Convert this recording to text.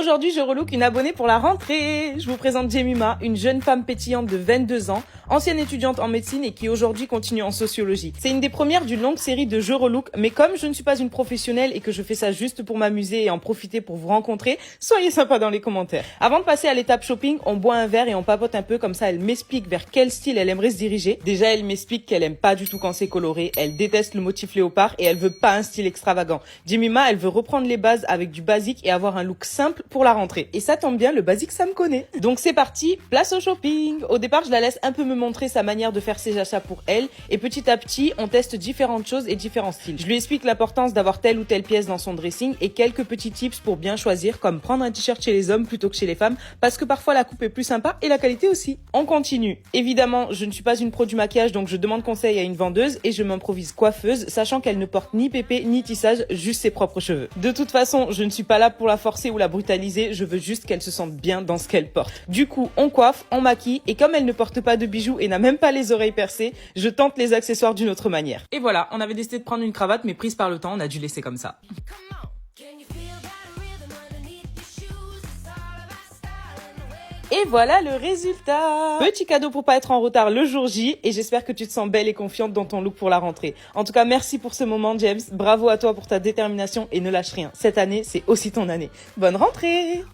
Aujourd'hui, je relook une abonnée pour la rentrée. Je vous présente Jemima, une jeune femme pétillante de 22 ans, ancienne étudiante en médecine et qui aujourd'hui continue en sociologie. C'est une des premières d'une longue série de jeux relook, mais comme je ne suis pas une professionnelle et que je fais ça juste pour m'amuser et en profiter pour vous rencontrer, soyez sympa dans les commentaires. Avant de passer à l'étape shopping, on boit un verre et on papote un peu, comme ça elle m'explique vers quel style elle aimerait se diriger. Déjà, elle m'explique qu'elle aime pas du tout quand c'est coloré, elle déteste le motif léopard et elle veut pas un style extravagant. Jemima, elle veut reprendre les bases avec du basique et avoir un look simple pour la rentrée. Et ça tombe bien, le basique ça me connaît. Donc c'est parti, place au shopping. Au départ, je la laisse un peu me montrer sa manière de faire ses achats pour elle et petit à petit, on teste différentes choses et différents styles. Je lui explique l'importance d'avoir telle ou telle pièce dans son dressing et quelques petits tips pour bien choisir, comme prendre un t-shirt chez les hommes plutôt que chez les femmes parce que parfois la coupe est plus sympa et la qualité aussi. On continue. Évidemment, je ne suis pas une pro du maquillage, donc je demande conseil à une vendeuse et je m'improvise coiffeuse, sachant qu'elle ne porte ni pépé ni tissage, juste ses propres cheveux. De toute façon, je ne suis pas là pour la forcer ou la brutaliser, je veux juste qu'elle se sente bien dans ce qu'elle porte. Du coup, on coiffe, on maquille et comme elle ne porte pas de bijoux et n'a même pas les oreilles percées, je tente les accessoires d'une autre manière. Et voilà, on avait décidé de prendre une cravate mais prise par le temps, on a dû laisser comme ça. Et voilà le résultat. Petit cadeau pour pas être en retard le jour J et j'espère que tu te sens belle et confiante dans ton look pour la rentrée. En tout cas, merci pour ce moment James, bravo à toi pour ta détermination et ne lâche rien. Cette année, c'est aussi ton année. Bonne rentrée.